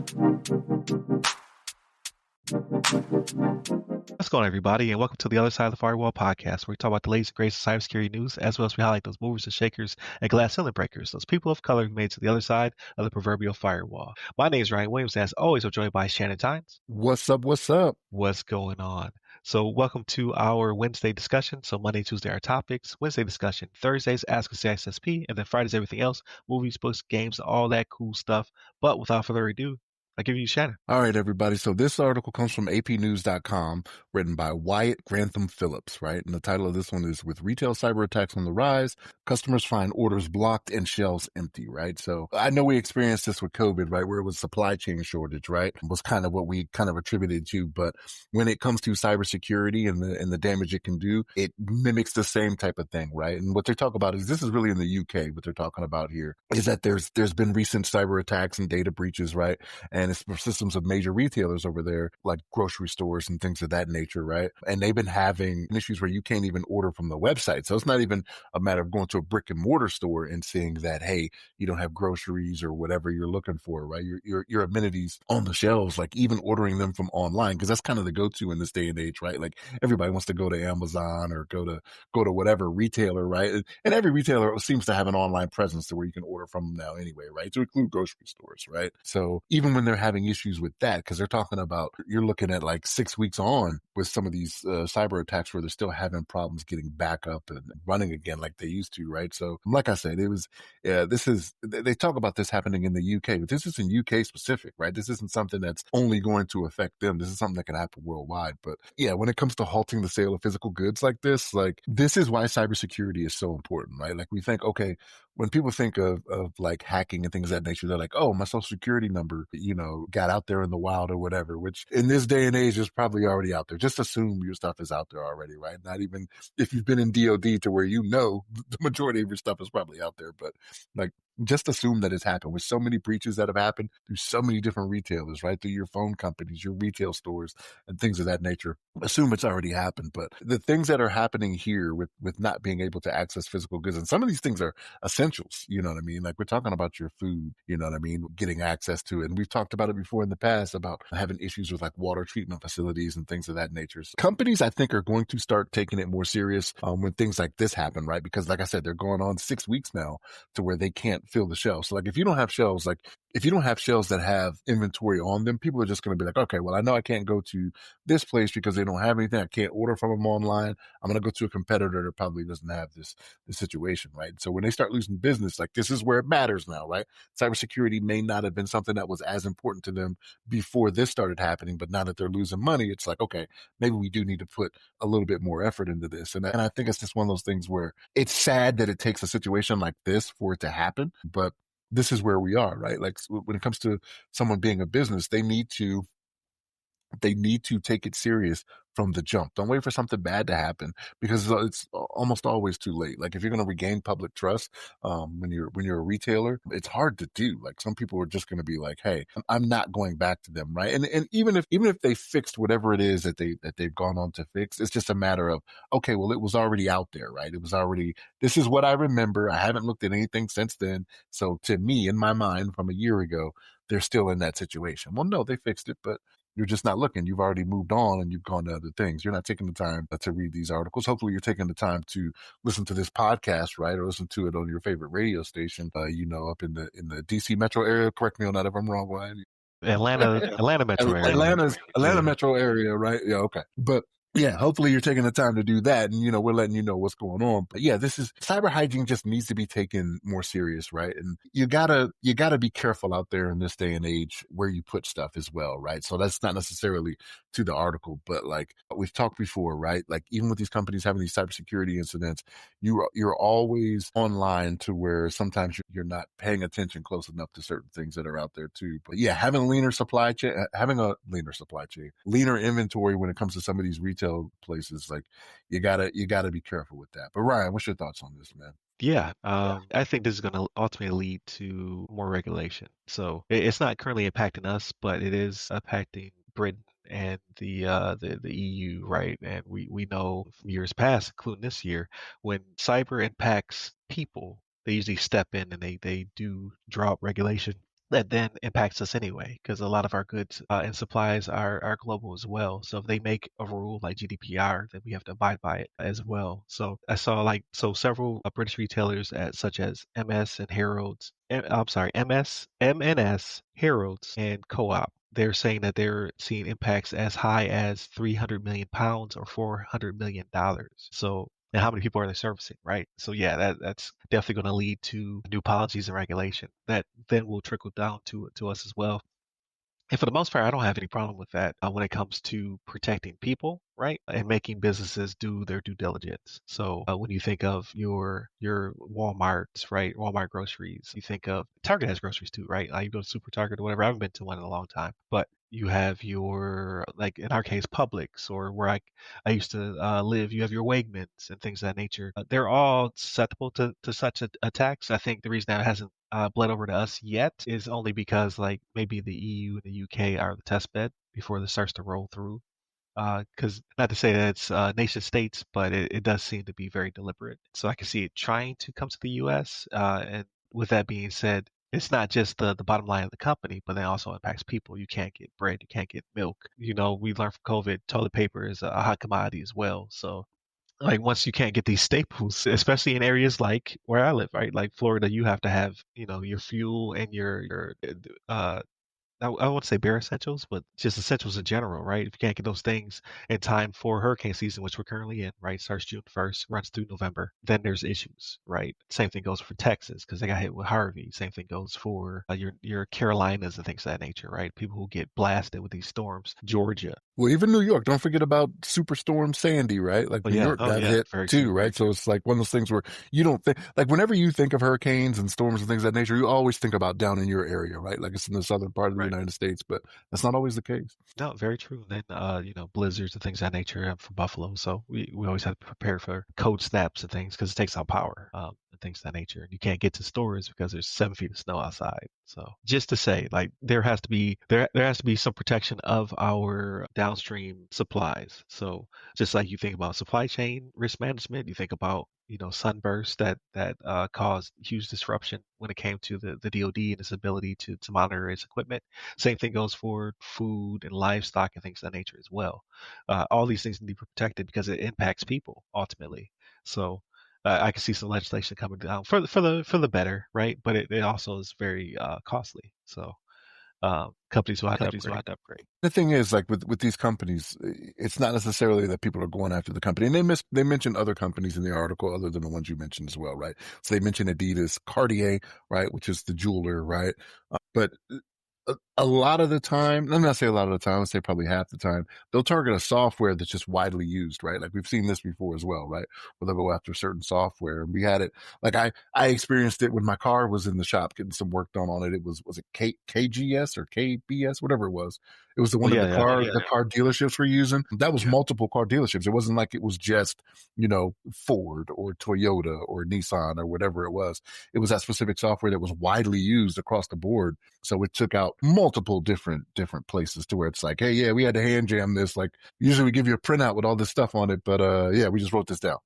What's going on, everybody, and welcome to the other side of the Firewall podcast, where we talk about the latest and greatest cybersecurity news, as well as we highlight those movers and shakers and glass ceiling breakers, those people of color who made it to the other side of the proverbial firewall. My name is Ryan Williams, and as always, I'm joined by Shannon Tynes. What's up? What's up? What's going on? So, welcome to our Wednesday discussion. So, Monday, Tuesday, our topics. Wednesday discussion. Thursdays, Ask Us CSSP, and then Fridays, everything else: movies, books, games, all that cool stuff. But without further ado, I give you Shannon. All right, everybody. So this article comes from apnews.com, written by Wyatt Grantham Phillips, right? And the title of this one is "With Retail Cyber Attacks on the Rise, Customers Find Orders Blocked and Shelves Empty," right? So I know we experienced this with COVID, right? Where it was supply chain shortage, right? Was kind of what we kind of attributed to. But when it comes to cybersecurity and the damage it can do, it mimics the same type of thing, right? And what they talk about is, this is really in the UK, what they're talking about here is that there's been recent cyber attacks and data breaches, right? And it's for systems of major retailers over there, like grocery stores and things of that nature, right? And they've been having issues where you can't even order from the website. So it's not even a matter of going to a brick and mortar store and seeing that, hey, you don't have groceries or whatever you're looking for, right? Your amenities on the shelves, like even ordering them from online, because that's kind of the go-to in this day and age, right? Like everybody wants to go to Amazon or go to whatever retailer, right? And every retailer seems to have an online presence to where you can order from them now anyway, right? To include grocery stores, right? So even when they're having issues with that, because they're talking about, you're looking at like 6 weeks on with some of these cyber attacks where they're still having problems getting back up and running again like they used to, right? So like I said, they talk about this happening in the UK, but this isn't UK specific, right? This isn't something that's only going to affect them. This is something that can happen worldwide. But yeah, when it comes to halting the sale of physical goods like this is why cybersecurity is so important, right? Like we think, okay, when people think of like hacking and things of that nature, they're like, oh, my social security number, got out there in the wild or whatever, which in this day and age is probably already out there. Just assume your stuff is out there already, right? Not even if you've been in DOD to where the majority of your stuff is probably out there, but like, just assume that it's happened. With so many breaches that have happened through so many different retailers, right? Through your phone companies, your retail stores, and things of that nature. Assume it's already happened. But the things that are happening here with not being able to access physical goods, and some of these things are essentials, you know what I mean? Like we're talking about your food, you know what I mean? Getting access to it. And we've talked about it before in the past about having issues with like water treatment facilities and things of that nature. So companies, I think, are going to start taking it more serious when things like this happen, right? Because like I said, they're going on 6 weeks now to where they can't fill the shelves. So like if you don't have shelves that have inventory on them, people are just going to be like, okay, well, I know I can't go to this place because they don't have anything. I can't order from them online. I'm going to go to a competitor that probably doesn't have this situation, right? So when they start losing business, like this is where it matters now, right? Cybersecurity may not have been something that was as important to them before this started happening, but now that they're losing money, it's like, okay, maybe we do need to put a little bit more effort into this. And I think it's just one of those things where it's sad that it takes a situation like this for it to happen, but this is where we are, right? Like when it comes to someone being a business, they need to take it serious from the jump. Don't wait for something bad to happen, because it's almost always too late. Like if you're going to regain public trust, when you're a retailer, it's hard to do. Like some people are just going to be like, hey, I'm not going back to them, right? And even if they fixed whatever it is that they've gone on to fix, it's just a matter of, okay, well, it was already out there, right? It was already, this is what I remember. I haven't looked at anything since then. So to me, in my mind from a year ago, they're still in that situation. Well, no, they fixed it, but you're just not looking. You've already moved on and you've gone to other things. You're not taking the time to read these articles. Hopefully you're taking the time to listen to this podcast, right? Or listen to it on your favorite radio station, up in the DC metro area. Correct me on that if I'm wrong, Ryan. Atlanta metro area. Atlanta metro area, right? Yeah, okay. But yeah, hopefully you're taking the time to do that, and we're letting you know what's going on. But yeah, this is cyber hygiene just needs to be taken more serious, right? And you gotta be careful out there in this day and age where you put stuff as well, right? So that's not necessarily to the article, but like we've talked before, right? Like even with these companies having these cybersecurity incidents, you're always online to where sometimes you're not paying attention close enough to certain things that are out there too. But yeah, having a leaner inventory when it comes to some of these retail places, like you gotta be careful with that. But Ryan, what's your thoughts on this, man? Yeah, I think this is going to ultimately lead to more regulation. So it's not currently impacting us, but it is impacting Britain and the EU, right? And we know from years past, including this year, when cyber impacts people, they usually step in and they do draw up regulation that then impacts us anyway, because a lot of our goods and supplies are global as well. So if they make a rule like GDPR, then we have to abide by it as well. So I saw several British retailers such as MS and Harrods. I'm sorry, MNS, Harrods, and Co-op. They're saying that they're seeing impacts as high as £300 million or $400 million. So and how many people are they servicing, right? So yeah, that's definitely going to lead to new policies and regulation that then will trickle down to us as well. And for the most part, I don't have any problem with that when it comes to protecting people, right, and making businesses do their due diligence. So when you think of your WalMarts, right, Walmart groceries, you think of Target has groceries too, right? You go to Super Target or whatever. I haven't been to one in a long time, but you have your like in our case Publix or where I used to live. You have your Wegmans and things of that nature. They're all susceptible to such attacks. I think the reason that hasn't bled over to us yet is only because like maybe the EU and the UK are the test bed before this starts to roll through. Because not to say that it's nation states, but it does seem to be very deliberate. So I can see it trying to come to the U.S. And with that being said, it's not just the bottom line of the company, but it also impacts people. You can't get bread, you can't get milk. You know, we learned from COVID, toilet paper is a hot commodity as well. So like once you can't get these staples, especially in areas like where I live, right? Like Florida, you have to have, you know, your fuel and your I won't say bare essentials, but just essentials in general, right? If you can't get those things in time for hurricane season, which we're currently in, right? Starts June 1st, runs through November, then there's issues, right? Same thing goes for Texas because they got hit with Harvey. Same thing goes for your Carolinas and things of that nature, right? People who get blasted with these storms, Georgia. Well, even New York, don't forget about Superstorm Sandy, right? Like Oh New yeah, York oh got yeah, hit very too, true, very right? So true. it's like one of those things where you don't think, like whenever you think of hurricanes and storms and things of that nature, you always think about down in your area, right? Like it's in the southern part of the Right. United States, but that's not always the case. No, very true. And then, you know, blizzards and things of that nature. I'm from Buffalo, so we always have to prepare for cold snaps and things because it takes out power and things of that nature. And you can't get to stores because there's 7 feet of snow outside. So just to say, like, there has to be some protection of our downstream supplies. So just like you think about supply chain risk management, you think about sunbursts that caused huge disruption when it came to the DoD and its ability to monitor its equipment. Same thing goes for food and livestock and things of that nature as well. All these things need to be protected because it impacts people ultimately. So I can see some legislation coming down for the better, right? But it also is very costly. So companies will have to upgrade. The thing is, like with these companies, it's not necessarily that people are going after the company. And they mentioned other companies in the article other than the ones you mentioned as well, right? So they mentioned Adidas, Cartier, right, which is the jeweler, right? But a lot of the time, let me not say a lot of the time, I'd say probably half the time, they'll target a software that's just widely used, right? Like we've seen this before as well, right? Where they'll go after certain software. And we had it, like I experienced it when my car was in the shop getting some work done on it. It was it KGS or KBS, whatever it was. It was the Oh one that yeah, the yeah, car dealerships were using. That was yeah. multiple car dealerships. It wasn't like it was just, Ford or Toyota or Nissan or whatever it was. It was that specific software that was widely used across the board. So it took out multiple different places to where it's like, hey, yeah, we had to hand jam this. Like usually we give you a printout with all this stuff on it, but yeah, we just wrote this down.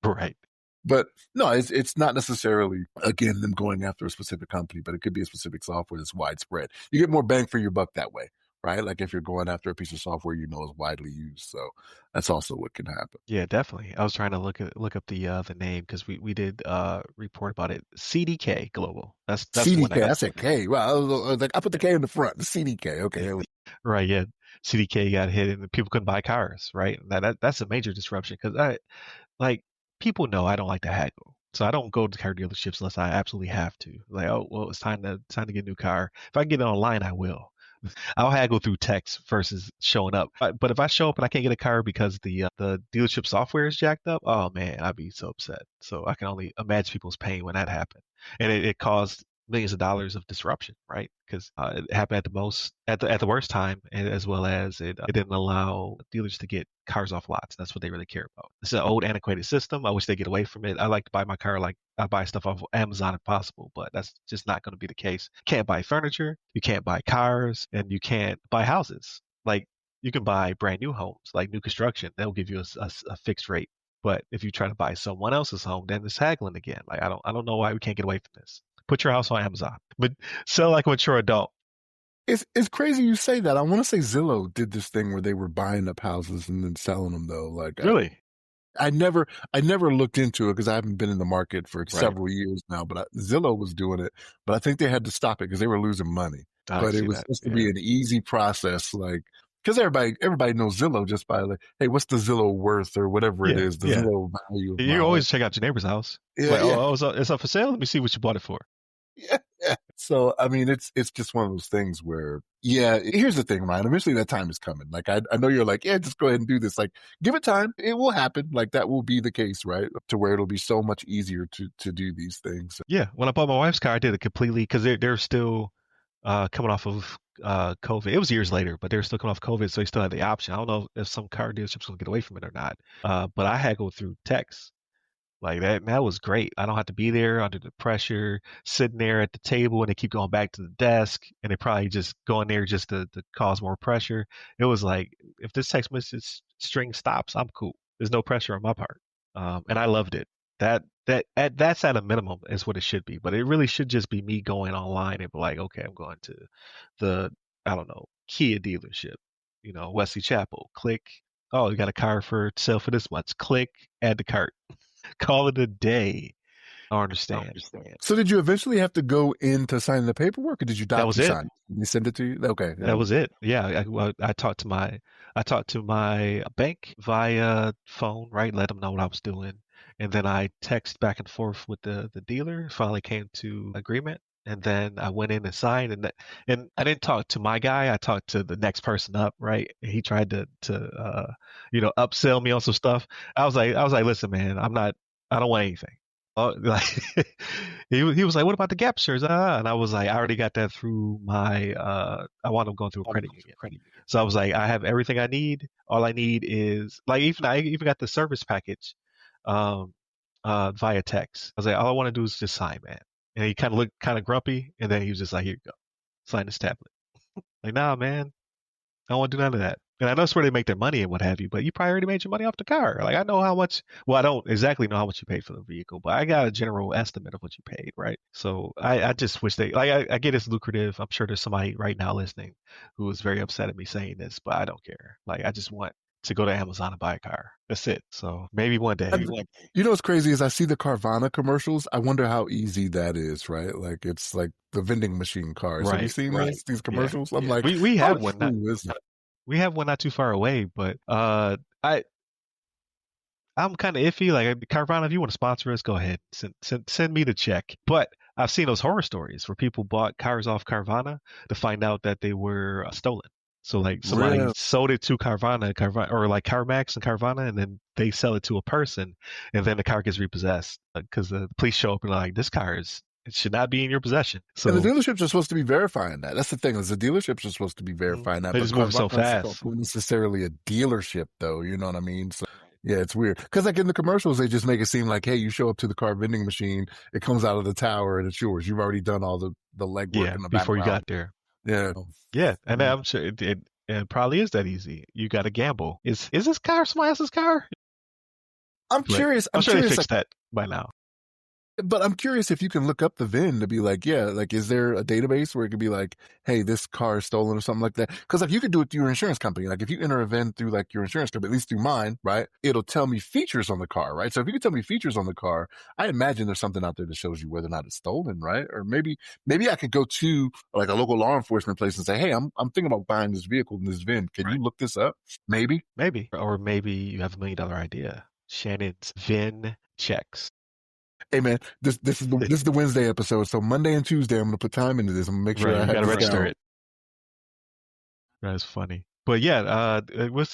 Right. But no, it's not necessarily again them going after a specific company, but it could be a specific software that's widespread. You get more bang for your buck that way, right? Like if you're going after a piece of software you know is widely used. So that's also what can happen. Yeah, definitely. I was trying to look up the name because we did report about it. CDK Global. That's the one I CDK, got. I said K. Well, I put the K in the front. The CDK. Okay. Right, yeah. CDK got hit and people couldn't buy cars, right? That's a major disruption because like people know I don't like to haggle. So I don't go to car dealerships unless I absolutely have to. Like, oh well, it's time to get a new car. If I can get it online, I will. I'll haggle through text versus showing up. But if I show up and I can't get a car because the dealership software is jacked up, oh man, I'd be so upset. So I can only imagine people's pain when that happened, and it caused millions of dollars of disruption, right? Because it happened at the worst time, and as well as it didn't allow dealers to get cars off lots. That's what they really care about. It's an old antiquated system. I wish they get away from it. I like to buy my car like I buy stuff off of Amazon if possible, but that's just not going to be the case. Can't buy furniture, you can't buy cars, and you can't buy houses. Like you can buy brand new homes, like new construction. They'll give you a fixed rate. But if you try to buy someone else's home, then it's haggling again. Like I don't know why we can't get away from this. Put your house on Amazon, but sell like a mature adult. It's crazy you say that. I want to say Zillow did this thing where they were buying up houses and then selling them though. Like Really? I never looked into it because I haven't been in the market for Right. several years now. But Zillow was doing it, but I think they had to stop it because they were losing money. I But it see was that. supposed to Yeah. be an easy process, like because everybody knows Zillow just by like, hey, what's the Zillow worth or whatever it Yeah. is, the Yeah. Zillow value of my You home. always check out your neighbor's house. It's Yeah, like, yeah, oh, it's up for sale. Let me see what you bought it for. yeah, yeah. So I mean, it's just one of those things where, yeah. Here's the thing, Ryan. Eventually, that time is coming. Like I know you're like, yeah, just go ahead and do this. Like, give it time. It will happen. Like that will be the case, right? To where it'll be so much easier to do these things. Yeah. When I bought my wife's car, I did it completely because they're still coming off of COVID. It was years later, but they're still coming off COVID, so they still had the option. I don't know if some car dealerships will get away from it or not. But I had to go through text. Like that was great. I don't have to be there under the pressure, sitting there at the table, and they keep going back to the desk, and they probably just going there just to cause more pressure. It was like if this text message string stops, I'm cool. There's no pressure on my part, and I loved it. That's at a minimum is what it should be, but it really should just be me going online and be like, okay, I'm going to the I don't know Kia dealership, Wesley Chapel. Click. Oh, you got a car for sale for this much. Click, add the cart. Call it a day. I don't understand. So did you eventually have to go in to sign the paperwork, or did you That was it. DocuSign? Did they send it to you? Okay, yeah. That was it. Yeah, I talked to my bank via phone, right? Let them know what I was doing, and then I text back and forth with the dealer. Finally came to agreement, and then I went in and signed. And I didn't talk to my guy. I talked to the next person up, right? And he tried to upsell me on some stuff. I was like, listen, man, I don't want anything. Like he was like, "What about the gap shares?" And I was like, "I already got that through my. I wound up going through a credit union, so I was like, I have everything I need. All I need is like I even got the service package, um, via text. I was like, all I want to do is just sign, man. And he kind of looked kind of grumpy, and then he was just like, "Here you go, sign this tablet." Like, nah, man, I don't want to do none of that. And I know it's where they make their money and what have you, but you probably already made your money off the car. Like I know how much. Well, I don't exactly know how much you paid for the vehicle, but I got a general estimate of what you paid, right? So I just wish they like I get it's lucrative. I'm sure there's somebody right now listening who is very upset at me saying this, but I don't care. Like I just want to go to Amazon and buy a car. That's it. So maybe one day. You know what's crazy is I see the Carvana commercials. I wonder how easy that is, right? Like it's like the vending machine cars. Have you Right. seen these Yeah. commercials? I'm like, We how have one not true is that? we have one not too far away, but I I'm kind of iffy. Like Carvana, if you want to sponsor us, go ahead. Send me the check. But I've seen those horror stories where people bought cars off Carvana to find out that they were stolen. So like somebody Real. sold it to Carvana, or like CarMax and Carvana, and then they sell it to a person, and then the car gets repossessed because the police show up and are like, this car it should not be in your possession. And the So dealerships are supposed to be verifying that. That's the thing is the dealerships are supposed to be verifying that, they but just moving so Carvana's fast. not necessarily a dealership though. You know what I mean? So yeah, it's weird. Because like in the commercials, they just make it seem like, hey, you show up to the car vending machine, it comes out of the tower and it's yours. You've already done all the legwork Yeah, in the before you background. got there. Yeah. Yeah, and I'm sure it probably is that easy. You got to gamble. Is this car somebody else's car? I'm But curious. I'm I'm sure they curious. Like, fixed that by now. but I'm curious if you can look up the VIN to be like, yeah, like, is there a database where it could be like, hey, this car is stolen or something like that? Because like you could do it through your insurance company. Like if you enter a VIN through like your insurance company, at least through mine, right? It'll tell me features on the car, right? So if you can tell me features on the car, I imagine there's something out there that shows you whether or not it's stolen, right? Or maybe I could go to like a local law enforcement place and say, hey, I'm thinking about buying this vehicle in this VIN. Can you look this up? Maybe. Maybe, or maybe you have $1 million idea. Shannon's VIN checks. Hey man, this is the Wednesday episode. So Monday and Tuesday, I'm gonna put time into this. I'm gonna make sure Right, I you got have to this register down. it. That is funny. But yeah,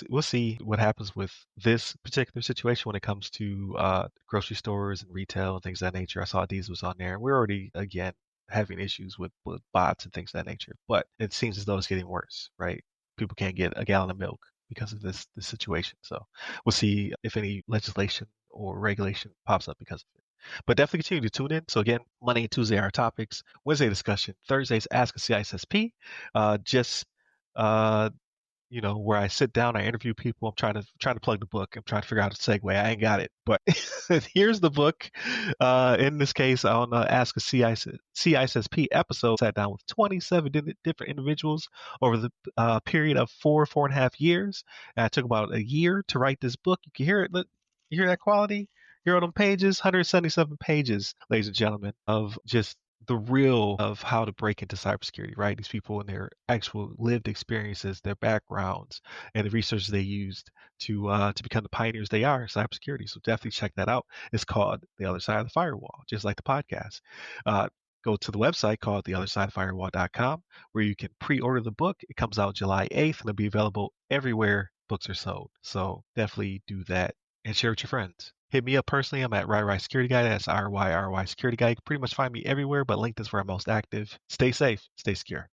we'll see what happens with this particular situation when it comes to grocery stores and retail and things of that nature. I saw Deez was on there. We're already again having issues with bots and things of that nature, but it seems as though it's getting worse. Right? People can't get a gallon of milk because of this situation. So we'll see if any legislation or regulation pops up because of it. But definitely continue to tune in. So again, Monday and Tuesday are our topics. Wednesday discussion. Thursdays Ask a CISSP. Just uh, where I sit down, I interview people. I'm trying to plug the book. I'm trying to figure out a segue. I ain't got it, but here's the book. In this case, on Ask a CISSP episode, sat down with 27 different individuals over the period of 4.5 years. And I took about a year to write this book. You can hear it. You hear that quality? Here on them pages, 177 pages, ladies and gentlemen, of just the real of how to break into cybersecurity, right? These people and their actual lived experiences, their backgrounds, and the research they used to become the pioneers they are in cybersecurity. So definitely check that out. It's called The Other Side of the Firewall, just like the podcast. Uh, Go to the website called theothersidefirewall.com where you can pre-order the book. It comes out July 8th and it'll be available everywhere books are sold. So definitely do that and share with your friends. Hit me up personally. I'm at RyRy Security Guy. That's RYRY Security Guy. You can pretty much find me everywhere, but LinkedIn is where I'm most active. Stay safe. Stay secure.